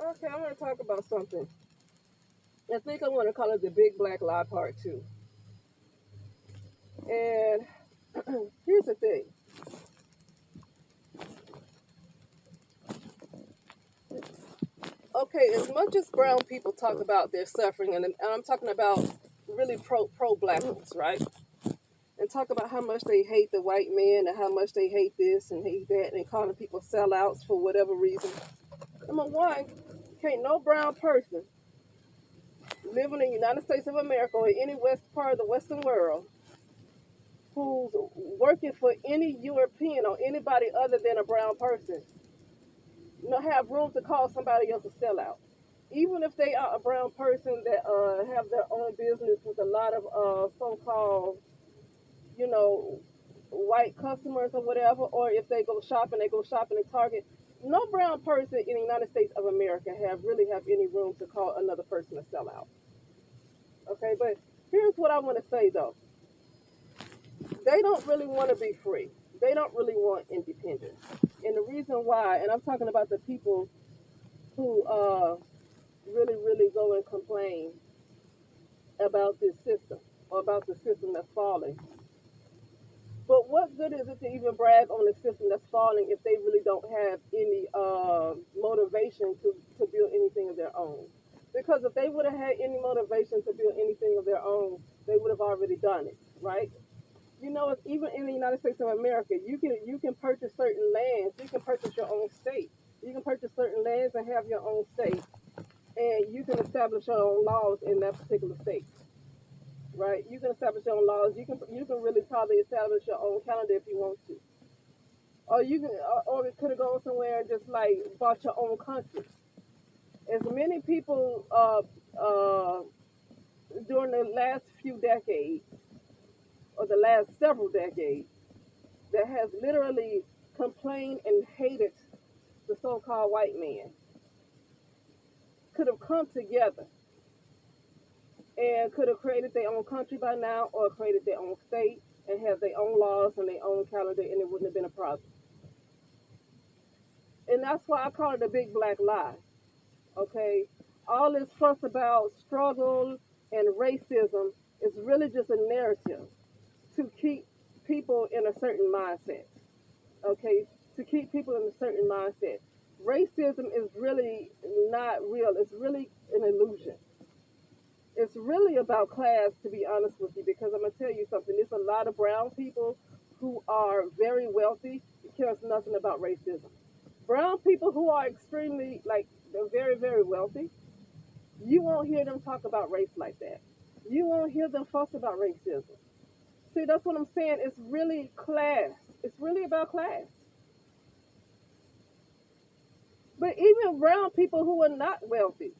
Okay, I want to talk about something. I think I want to call it the Big Blk Lie Part 2. And here's the thing. Okay, as much as brown people talk about their suffering, and I'm talking about really pro blackness, right? And talk about how much they hate the white man and how much they hate this and hate that, and calling people sellouts for whatever reason. Number one, can't no brown person living in the United States of America or any west part of the Western world who's working for any European or anybody other than a brown person, have room to call somebody else a sellout. Even if they are a brown person that have their own business with a lot of so-called, you know, white customers or whatever, or if they go shopping at Target. No brown person in the United States of America have any room to call another person a sellout. Okay, but here's what I want to say though. They don't really want to be free. They don't really want independence. And the reason why, and I'm talking about the people who really, really go and complain about this system or about the system that's falling. But what good is it to even brag on the system that's falling if they really don't have any motivation to build anything of their own? Because if they would have had any motivation to build anything of their own, they would have already done it, right? Even in the United States of America, you can purchase certain lands. You can purchase your own state. You can purchase certain lands and have your own state, and you can establish your own laws in that particular state, right? You can establish your own laws. You can really probably establish your own calendar if you want to, or or it could have gone somewhere and just like bought your own country. As many people during the last few decades or the last several decades that has literally complained and hated the so-called white man could have come together and could have created their own country by now or created their own state and have their own laws and their own calendar, and it wouldn't have been a problem. And that's why I call it a big black lie. Okay, all this fuss about struggle and racism is really just a narrative to keep people in a certain mindset. Okay, to keep people in a certain mindset. Racism is really not real. It's really an illusion. It's really about class, to be honest with you, because I'm gonna tell you something. There's a lot of brown people who are very wealthy who cares nothing about racism. Brown people who are extremely they're very, very wealthy, you won't hear them talk about race like that. You won't hear them fuss about racism. See, that's what I'm saying. It's really class. It's really about class. But even brown people who are not wealthy,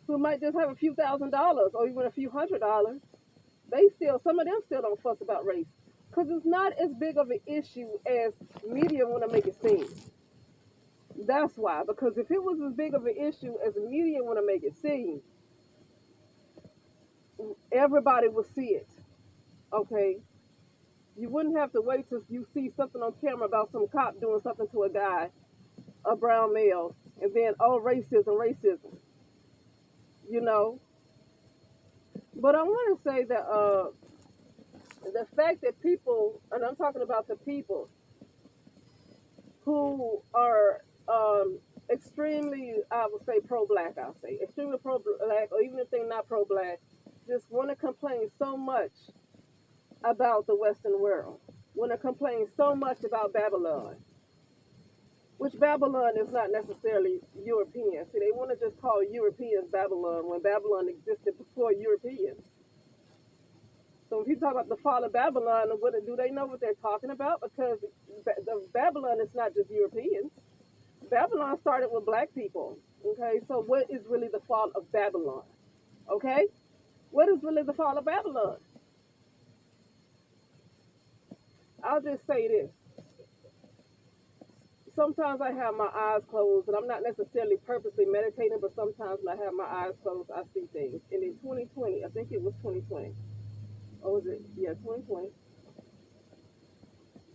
who might just have a few $1,000s or even a few $100s, some of them still don't fuss about race because it's not as big of an issue as media want to make it seem. That's why, because if it was as big of an issue as the media want to make it seem, everybody would see it. Okay, you wouldn't have to wait till you see something on camera about some cop doing something to a guy, a brown male, and then racism, racism. You know. But I want to say that the fact that people, and I'm talking about the people who are extremely, I would say pro-black, I'll say, extremely pro-black, or even if they're not pro-black, just want to complain so much about the Western world, want to complain so much about Babylon, which Babylon is not necessarily European. See, they want to just call Europeans Babylon when Babylon existed before Europeans. So when people talk about the fall of Babylon, do they know what they're talking about? Because the Babylon is not just Europeans. Babylon started with black people. Okay, so what is really the fall of Babylon? Okay, what is really the fall of Babylon? I'll just say this. Sometimes I have my eyes closed, and I'm not necessarily purposely meditating, but sometimes when I have my eyes closed, I see things. And in 2020, I think it was 2020, or was it? Yeah, 2020.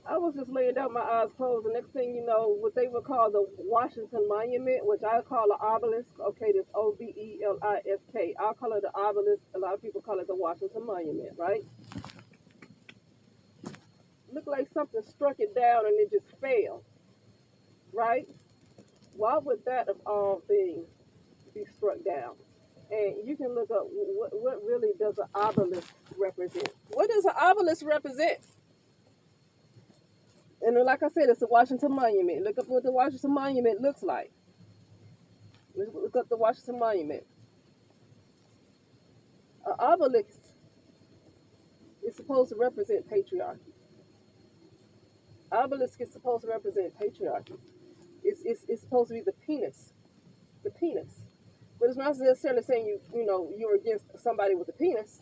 I was just laying down, my eyes closed, and next thing you know, what they would call the Washington Monument, which I call an obelisk. Okay, this Obelisk. I'll call it the obelisk. A lot of people call it the Washington Monument, right? Looked like something struck it down and it just fell, right? Why would that, of all things, be struck down? And you can look up what really does an obelisk represent. What does an obelisk represent? And then, like I said, it's a Washington Monument. Look up what the Washington Monument looks like. Look up the Washington Monument. An obelisk is supposed to represent patriarchy. Obelisk is supposed to represent patriarchy. It's supposed to be the penis. The penis. But it's not necessarily saying you're against somebody with a penis.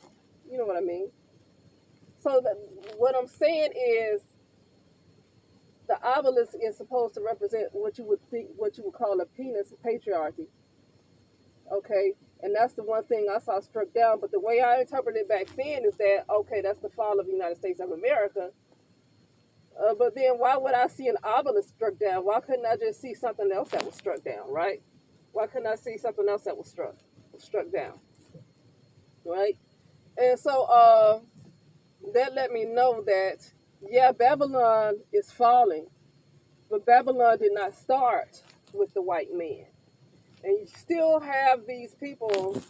You know what I mean? So what I'm saying is the obelisk is supposed to represent what you would call a penis, patriarchy. Okay? And that's the one thing I saw struck down. But the way I interpreted it back then is that, okay, that's the fall of the United States of America. But then why would I see an obelisk struck down? Why couldn't I just see something else that was struck down, right? Why couldn't I see something else that was struck down, right? And so that let me know that, yeah, Babylon is falling, but Babylon did not start with the white man. And you still have these people,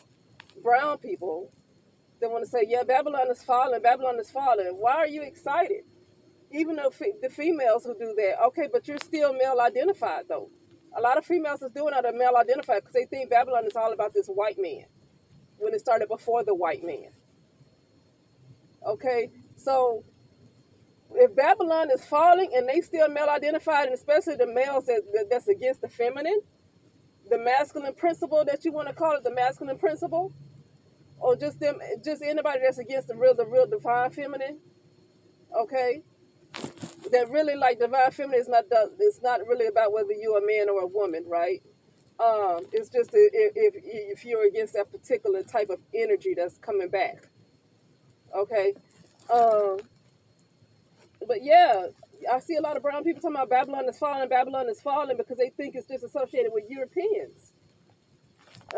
brown people, that want to say, yeah, Babylon is falling, Babylon is falling. Why are you excited? Even though the females who do that, okay, but you're still male identified though. A lot of females is doing that are male identified because they think Babylon is all about this white man when it started before the white man. Okay, so if Babylon is falling and they still male identified, and especially the males that's against the feminine, the masculine principle that you want to call it, the masculine principle, or just anybody that's against the real divine feminine, okay, that really like divine feminine is it's not really about whether you're a man or a woman, right? It's just if you're against that particular type of energy that's coming back, okay. But yeah, I see a lot of brown people talking about Babylon is falling because they think it's just associated with Europeans.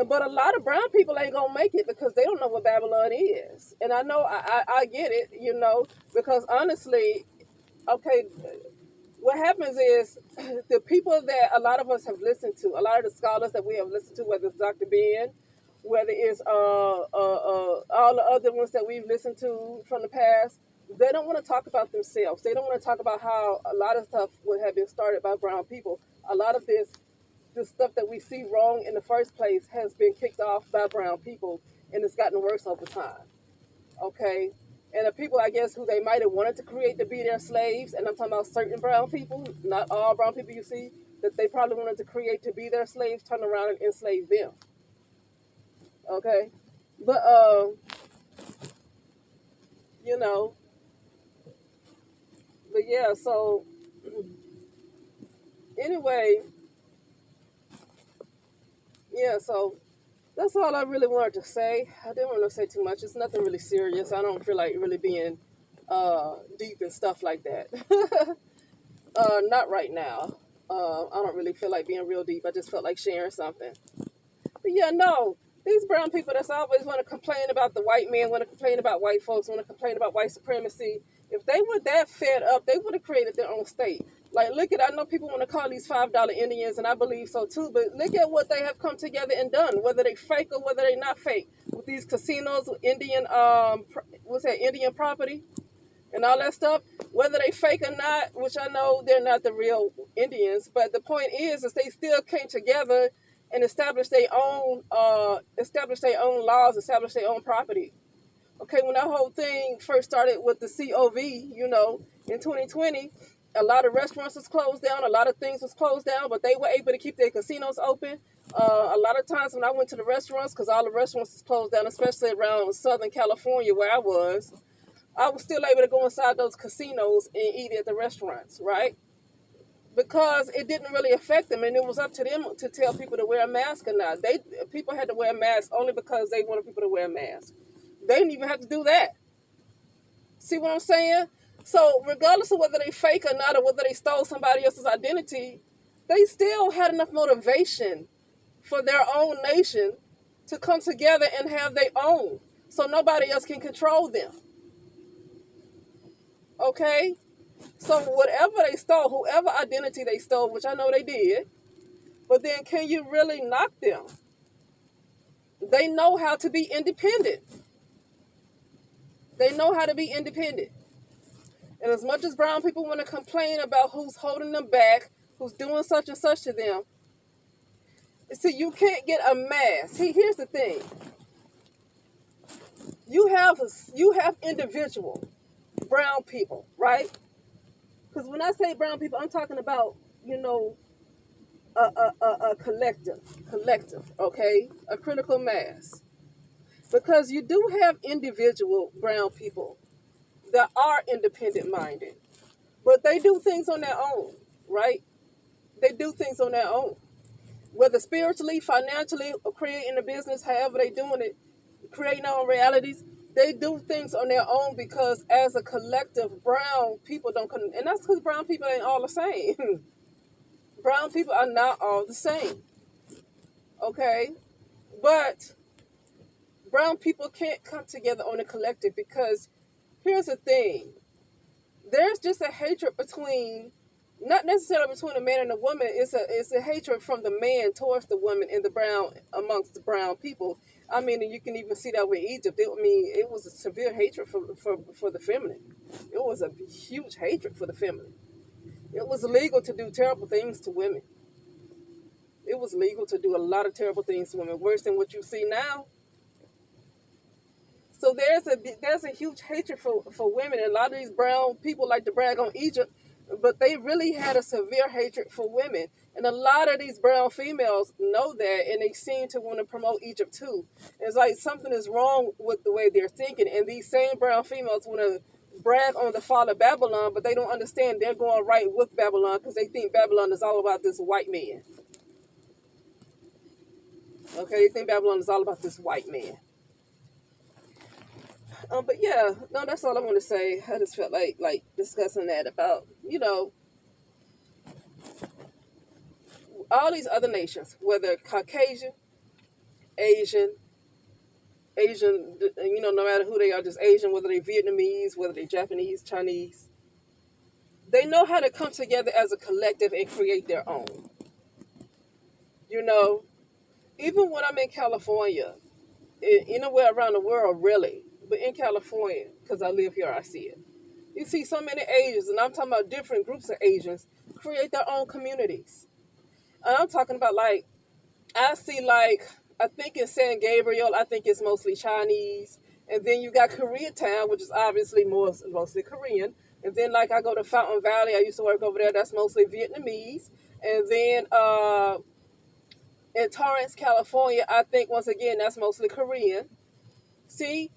But a lot of brown people ain't gonna make it because they don't know what Babylon is. And I know I get it, because honestly, okay, what happens is the people that a lot of us have listened to, a lot of the scholars that we have listened to, whether it's Dr. Ben, whether it's all the other ones that we've listened to from the past, they don't want to talk about themselves. They don't want to talk about how a lot of stuff would have been started by brown people. A lot of this stuff that we see wrong in the first place has been kicked off by brown people, and it's gotten worse over time. Okay? And the people, I guess, who they might have wanted to create to be their slaves, and I'm talking about certain brown people, not all brown people you see, that they probably wanted to create to be their slaves, turn around and enslave them. Okay? But, but yeah, so anyway, yeah, so that's all I really wanted to say. I didn't want to say too much. It's nothing really serious. I don't feel like really being deep and stuff like that. Not right now. I don't really feel like being real deep. I just felt like sharing something. But yeah, no. These brown people that's always want to complain about the white man, want to complain about white folks, want to complain about white supremacy. If they were that fed up, they would have created their own state. Like, I know people want to call these $5 Indians, and I believe so too, but look at what they have come together and done, whether they fake or whether they not fake. With these casinos, with Indian, Indian property and all that stuff, whether they fake or not, which I know they're not the real Indians, but the point is they still came together and established their own laws, established their own property. Okay, when that whole thing first started with the COVID, in 2020, a lot of restaurants was closed down, a lot of things was closed down, but they were able to keep their casinos open. A lot of times when I went to the restaurants, because all the restaurants was closed down, especially around Southern California where I was still able to go inside those casinos and eat at the restaurants, right? Because it didn't really affect them, and it was up to them to tell people to wear a mask or not. People had to wear a mask only because they wanted people to wear a mask. They didn't even have to do that. See what I'm saying? So regardless of whether they fake or not, or whether they stole somebody else's identity, they still had enough motivation for their own nation to come together and have their own, so nobody else can control them. Okay? So whatever they stole, whoever identity they stole, which I know they did, but then can you really knock them? They know how to be independent. They know how to be independent. And as much as brown people want to complain about who's holding them back, who's doing such and such to them, see, you can't get a mass. See, here's the thing. You have individual brown people, right? Because when I say brown people, I'm talking about, a collective, okay? A critical mass. Because you do have individual brown people that are independent minded, but they do things on their own, right? They do things on their own. Whether spiritually, financially, or creating a business, however they doing it, creating their own realities, they do things on their own because as a collective, brown people don't come, and that's because brown people ain't all the same. Brown people are not all the same, okay? But brown people can't come together on a collective because here's the thing. There's just a hatred between, not necessarily between a man and a woman, it's a hatred from the man towards the woman and the brown, amongst the brown people. I mean, and you can even see that with Egypt. It was a severe hatred for the feminine. It was a huge hatred for the feminine. It was illegal to do terrible things to women. It was legal to do a lot of terrible things to women, worse than what you see now. So there's a huge hatred for women, and a lot of these brown people like to brag on Egypt, but they really had a severe hatred for women. And a lot of these brown females know that, and they seem to want to promote Egypt too. It's like something is wrong with the way they're thinking, and these same brown females want to brag on the fall of Babylon, but they don't understand they're going right with Babylon because they think Babylon is all about this white man. Okay, they think Babylon is all about this white man. But yeah, no, that's all I want to say. I just felt like discussing that about, all these other nations, whether Caucasian, Asian, no matter who they are, just Asian, whether they're Vietnamese, whether they're Japanese, Chinese, they know how to come together as a collective and create their own. Even when I'm in California, anywhere around the world, really, but in California, because I live here, I see it. You see so many Asians, and I'm talking about different groups of Asians, create their own communities. And I'm talking about, I see, I think in San Gabriel, I think it's mostly Chinese. And then you got Koreatown, which is obviously mostly Korean. And then, I go to Fountain Valley. I used to work over there. That's mostly Vietnamese. And then in Torrance, California, I think, once again, that's mostly Korean. See?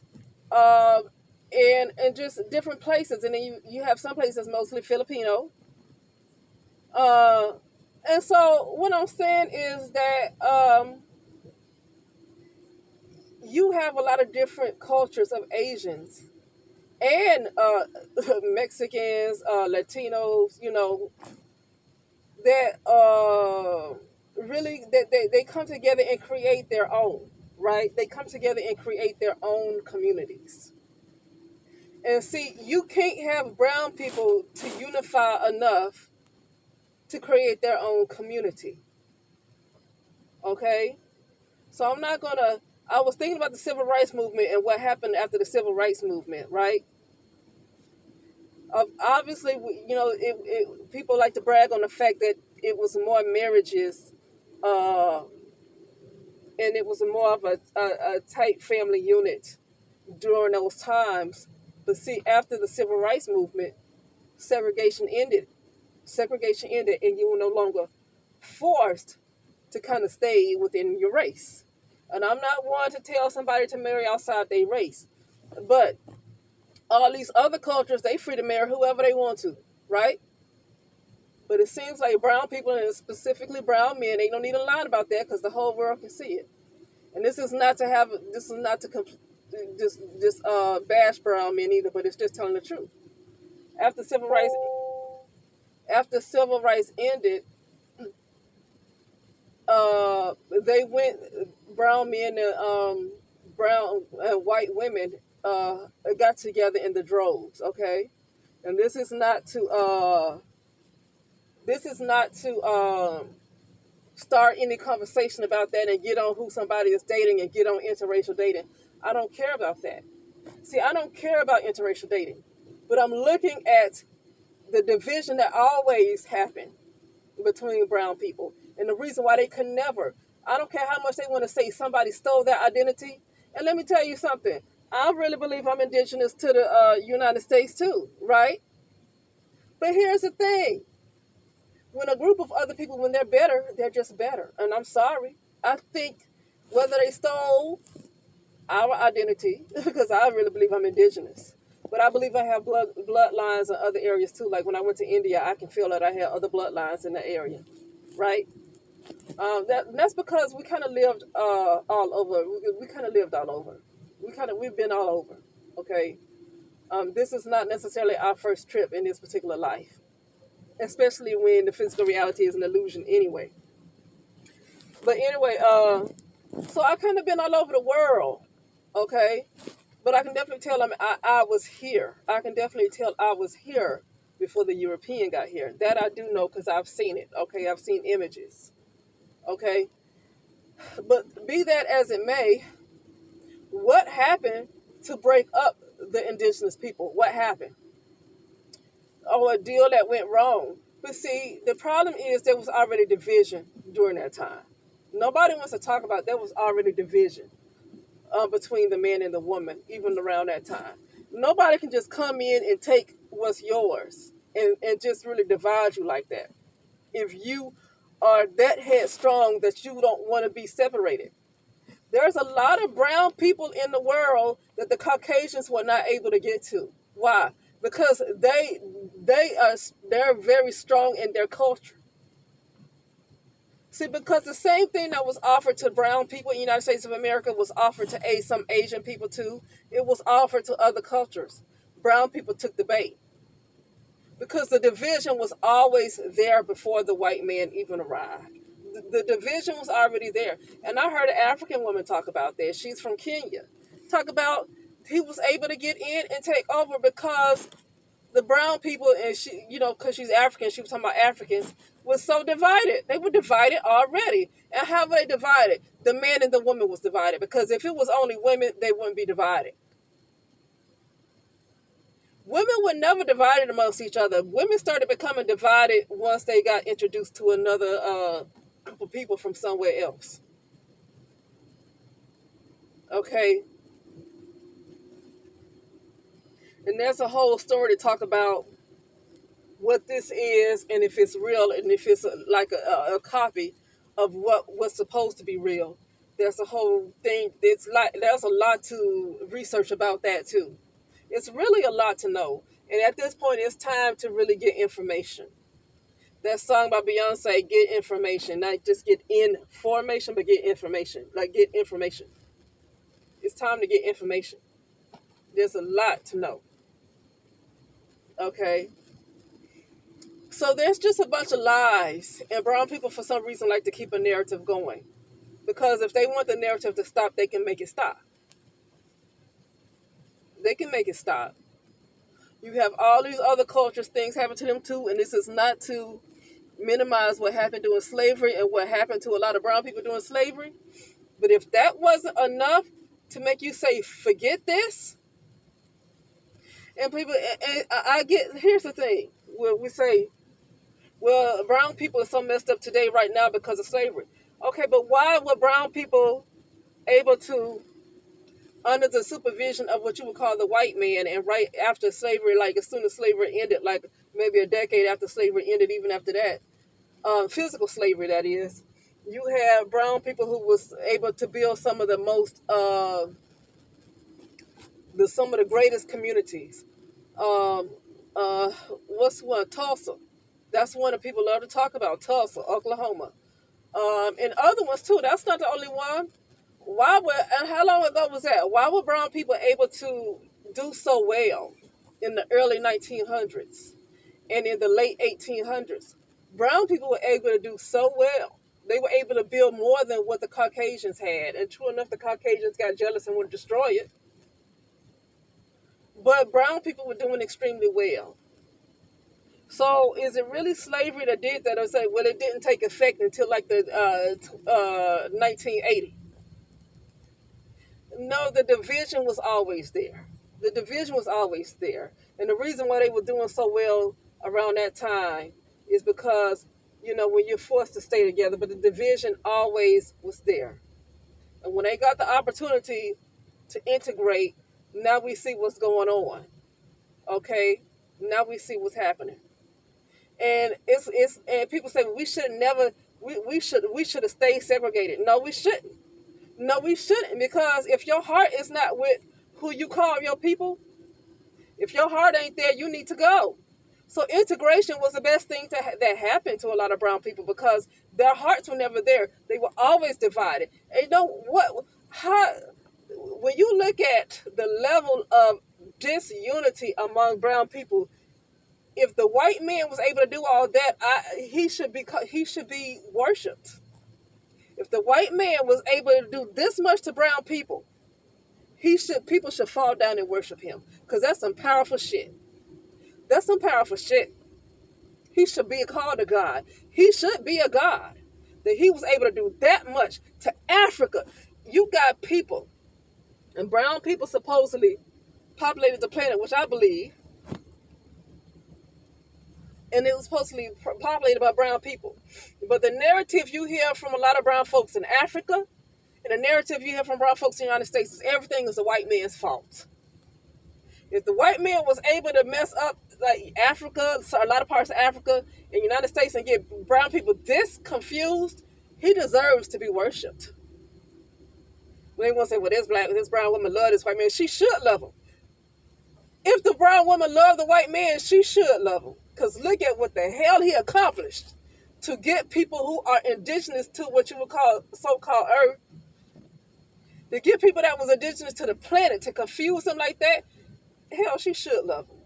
And just different places. And then you have some places mostly Filipino. And so what I'm saying is that you have a lot of different cultures of Asians and Mexicans, Latinos, that really they come together and create their own, right? They come together and create their own communities. And see, you can't have brown people to unify enough to create their own community. Okay? So I was thinking about the civil rights movement and what happened after the civil rights movement, right? Obviously, people like to brag on the fact that it was more marriages, and it was more of a tight family unit during those times. But see, after the civil rights movement, segregation ended, and you were no longer forced to kind of stay within your race. And I'm not one to tell somebody to marry outside their race, but all these other cultures, they free to marry whoever they want to, right? But it seems like brown people, and specifically brown men, they don't need to lie about that because the whole world can see it. And this is not to bash brown men either, but it's just telling the truth. After civil rights ended, they went, brown men and brown and white women got together in the droves. Okay, and this is not to start any conversation about that and get on who somebody is dating and get on interracial dating. I don't care about that. See, I don't care about interracial dating, but I'm looking at the division that always happened between brown people and the reason why they could never. I don't care how much they want to say somebody stole their identity. And let me tell you something. I really believe I'm indigenous to the United States too, right? But here's the thing. When a group of other people, when they're better, they're just better. And I'm sorry. I think whether they stole our identity, because I really believe I'm indigenous, but I believe I have bloodlines in other areas too. Like when I went to India, I can feel that I had other bloodlines in the area, right? That's because we kind of lived all over. We kind of lived all over. We've been all over. Okay, this is not necessarily our first trip in this particular life, especially when the physical reality is an illusion anyway. But anyway, so I kind of been all over the world, okay? But I can definitely tell I was here. I can definitely tell I was here before the European got here. That I do know because I've seen it, okay? I've seen images, okay? But be that as it may, what happened to break up the indigenous people? What happened? Oh, a deal that went wrong. But see, the problem is there was already division during that time. Nobody wants to talk about there was already division between the man and the woman, even around that time. Nobody can just come in and take what's yours and just really divide you like that. If you are that headstrong that you don't want to be separated. There's a lot of brown people in the world that the Caucasians were not able to get to. Why? Because they're very strong in their culture. See, because the same thing that was offered to brown people in the United States of America was offered to some Asian people too. It was offered to other cultures. Brown people took the bait. Because the division was always there before the white man even arrived. The division was already there. And I heard an African woman talk about that. She's from Kenya. Talk about he was able to get in and take over because the brown people, and she, because she's African, she was talking about Africans, was so divided. They were divided already. And how were they divided? The man and the woman was divided. Because if it was only women, they wouldn't be divided. Women were never divided amongst each other. Women started becoming divided once they got introduced to another group of people from somewhere else. Okay? And there's a whole story to talk about what this is and if it's real and if it's like a copy of what's supposed to be real. There's a whole thing. There's a lot to research about that too. It's really a lot to know. And at this point, it's time to really get information. That song by Beyonce, get information. Not just get information, but get information. Like, get information. It's time to get information. There's a lot to know. Okay? So there's just a bunch of lies. And brown people, for some reason, like to keep a narrative going. Because if they want the narrative to stop, they can make it stop. They can make it stop. You have all these other cultures, things happen to them too, and this is not to minimize what happened during slavery and what happened to a lot of brown people during slavery. But if that wasn't enough to make you say, forget this, and people, and I get, here's the thing, where we say, well, brown people are so messed up today right now because of slavery. Okay, but why were brown people able to, under the supervision of what you would call the white man, and right after slavery, like as soon as slavery ended, like maybe a decade after slavery ended, even after that, physical slavery, that is, you have brown people who was able to build some of the most, some of the greatest communities. What's one? Tulsa. That's one that people love to talk about, Tulsa, Oklahoma. And other ones too. That's not the only one. And how long ago was that? Why were brown people able to do so well? in the early 1900s and in the late 1800s. Brown people were able to do so well. They were able to build more than what the Caucasians had. And true enough, the Caucasians got jealous and would destroy it. But brown people were doing extremely well. So is it really slavery that did that? Or say, well, it didn't take effect until like the 1980. No, the division was always there. The division was always there. And the reason why they were doing so well around that time is because, when you're forced to stay together, but the division always was there. And when they got the opportunity to integrate, now we see what's going on. Okay? Now we see what's happening. And and people say we should never we should have stayed segregated. No, we shouldn't. No, we shouldn't, because if your heart is not with who you call your people, if your heart ain't there, you need to go. So integration was the best thing that happened to a lot of brown people, because their hearts were never there. They were always divided. And when you look at the level of disunity among brown people, if the white man was able to do all that, he should be worshipped. If the white man was able to do this much to brown people, people should fall down and worship him, because that's some powerful shit. That's some powerful shit. He should be called a god. He should be a god. That he was able to do that much to Africa. You got people, and brown people supposedly populated the planet, which I believe, and it was supposedly populated by brown people. But the narrative you hear from a lot of brown folks in Africa, and the narrative you hear from brown folks in the United States, is everything is the white man's fault. If the white man was able to mess up like Africa, so a lot of parts of Africa and the United States, and get brown people this confused, he deserves to be worshipped. When they want to say, well, this brown woman love this white man, she should love him. If the brown woman loved the white man, she should love him. Because look at what the hell he accomplished to get people who are indigenous to what you would call so-called Earth, to get people that was indigenous to the planet, to confuse them like that. Hell, she should love him.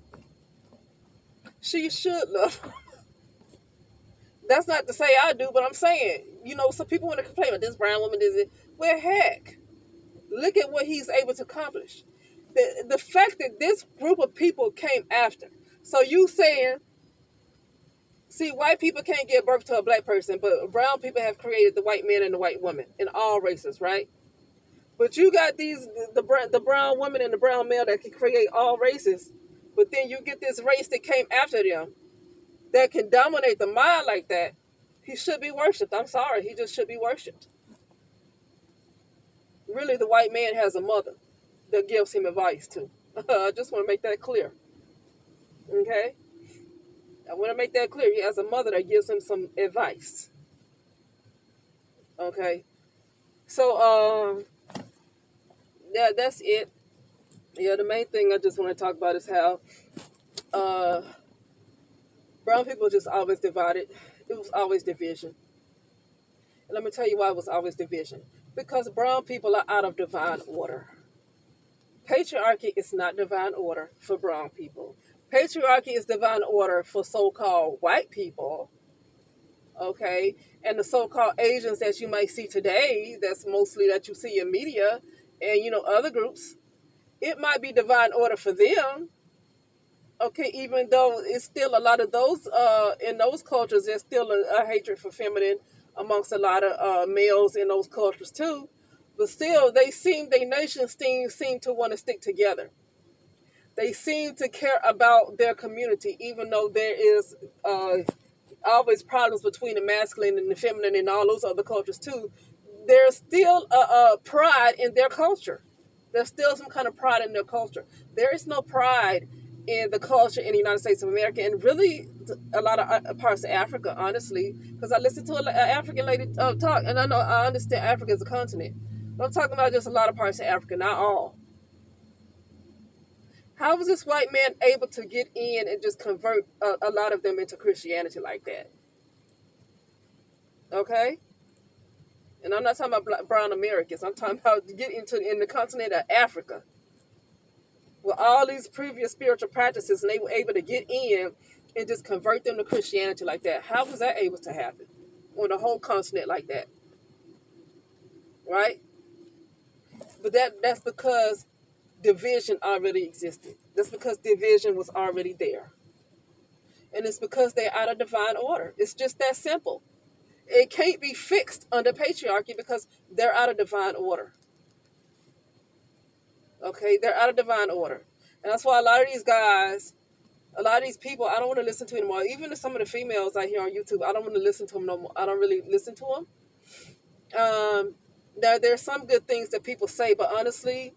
She should love him. That's not to say I do, but I'm saying, some people want to complain about this brown woman, is it? Well, heck, look at what he's able to accomplish. The fact that this group of people came after. So you saying, see, white people can't give birth to a black person, but brown people have created the white man and the white woman in all races, right? But you got the brown woman and the brown male that can create all races, but then you get this race that came after them that can dominate the mind like that. He should be worshipped. I'm sorry, he just should be worshipped. Really, the white man has a mother that gives him advice too. I just want to make that clear. Okay? I want to make that clear. He has a mother that gives him some advice. Okay? So, yeah, that's it. Yeah, the main thing I just want to talk about is how brown people just always divided. It was always division. And let me tell you why it was always division. Because brown people are out of divine order. Patriarchy is not divine order for brown people. Patriarchy is divine order for so-called white people. Okay? And the so-called Asians that you might see today, that's mostly that you see in media and, other groups, it might be divine order for them. Okay, even though it's still a lot of those, in those cultures, there's still a hatred for feminine amongst a lot of males in those cultures too. But still, their nations seem to want to stick together. They seem to care about their community, even though there is always problems between the masculine and the feminine and all those other cultures too. There's still a pride in their culture. There's still some kind of pride in their culture. There is no pride in the culture in the United States of America, and really a lot of parts of Africa, honestly, because I listened to an African lady talk, and I understand Africa is a continent. But I'm talking about just a lot of parts of Africa, not all. How was this white man able to get in and just convert a lot of them into Christianity like that? Okay? And I'm not talking about brown Americans. I'm talking about get in the continent of Africa. with all these previous spiritual practices, and they were able to get in and just convert them to Christianity like that. How was that able to happen on the whole continent like that? Right? But that's because division already existed. That's because division was already there. And it's because they're out of divine order. It's just that simple. It can't be fixed under patriarchy because they're out of divine order. Okay? They're out of divine order. And that's why a lot of these guys, a lot of these people, I don't want to listen to anymore. Even some of the females I hear on YouTube, I don't want to listen to them no more. I don't really listen to them. There's some good things that people say, but honestly,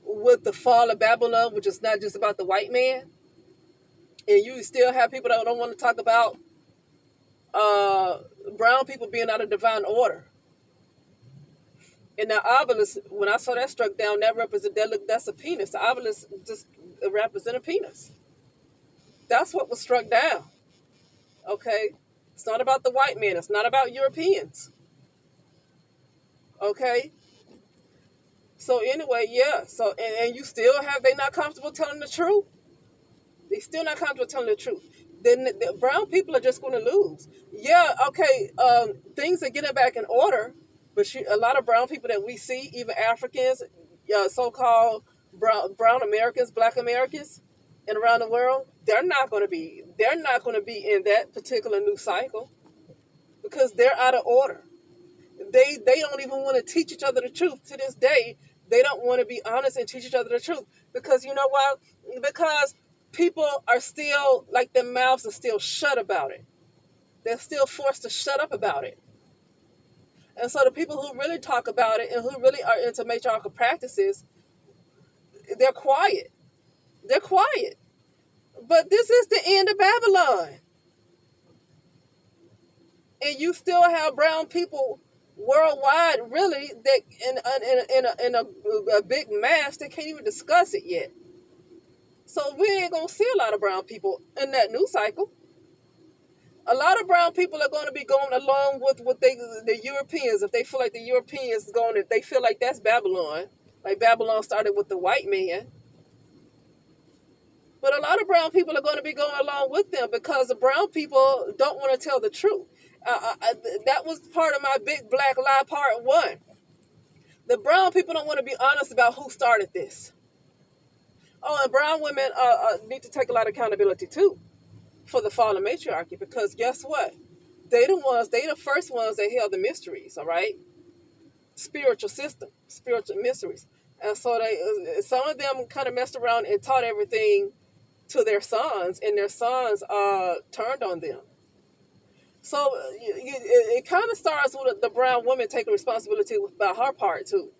with the fall of Babylon, which is not just about the white man, and you still have people that don't want to talk about brown people being out of divine order. And the obelisk, when I saw that struck down, that's a penis. The obelisk just represents a penis. That's what was struck down. Okay? It's not about the white man. It's not about Europeans. Okay? So anyway, yeah. So and you still have, they not comfortable telling the truth. They still not comfortable telling the truth. Then the brown people are just going to lose. Yeah, okay, things are getting back in order, but a lot of brown people that we see, even Africans, so-called brown Americans, black Americans, and around the world, they're not going to be in that particular new cycle because they're out of order. They don't even want to teach each other the truth. To this day, they don't want to be honest and teach each other the truth because you know why? Because people are still, like, their mouths are still shut about it. They're still forced to shut up about it. And so the people who really talk about it and who really are into matriarchal practices, they're quiet. They're quiet. But this is the end of Babylon. And you still have brown people worldwide, really, that in a big mass, they can't even discuss it yet. So we ain't going to see a lot of brown people in that new cycle. A lot of brown people are going to be going along with what the Europeans, if they feel like the Europeans if they feel like that's Babylon, like Babylon started with the white man. But a lot of brown people are going to be going along with them because the brown people don't want to tell the truth. That was part of my Big Blk Lie Part 1. The brown people don't want to be honest about who started this. Oh, and brown women need to take a lot of accountability too for the fall of matriarchy, because guess what? They the first ones that held the mysteries, all right? Spiritual system, spiritual mysteries. And so some of them kind of messed around and taught everything to their sons, and their sons turned on them. So it kind of starts with the brown woman taking responsibility about her part too.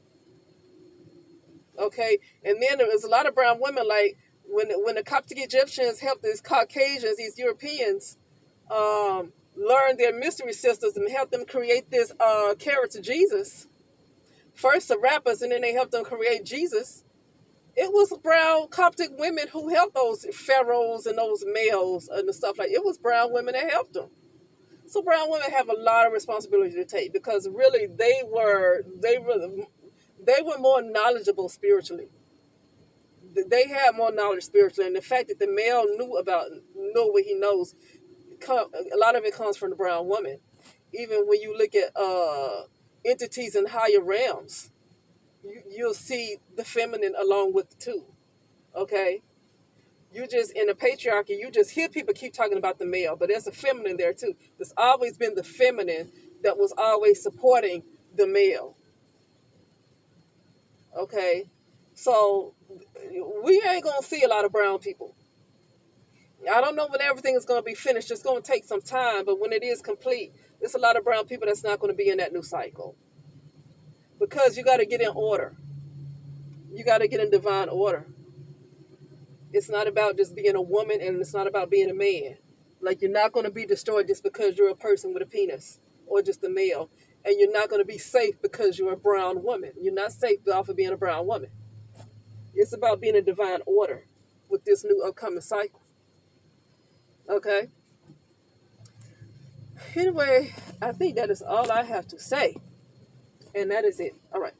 Okay, and then there was a lot of brown women, like when the Coptic Egyptians helped these Caucasians, these Europeans, learn their mystery systems and help them create this character Jesus. First the rappers, and then they helped them create Jesus. It was brown Coptic women who helped those pharaohs and those males and stuff like. It was brown women that helped them. So brown women have a lot of responsibility to take because really they were more knowledgeable spiritually. They had more knowledge spiritually, and the fact that the male knew what he knows, a lot of it comes from the brown woman. Even when you look at entities in higher realms, you'll see the feminine along with the two. Okay, you just in the patriarchy, you just hear people keep talking about the male, but there's a feminine there too. There's always been the feminine that was always supporting the male. Okay, so we ain't gonna see a lot of brown people. I don't know when everything is gonna be finished. It's gonna take some time, but when it is complete, there's a lot of brown people that's not gonna be in that new cycle. Because you gotta get in order. You gotta get in divine order. It's not about just being a woman, and it's not about being a man. Like, you're not gonna be destroyed just because you're a person with a penis or just a male. And you're not gonna be safe because you're a brown woman. You're not safe off of being a brown woman. It's about being in divine order with this new upcoming cycle. Okay? Anyway, I think that is all I have to say. And that is it. All right.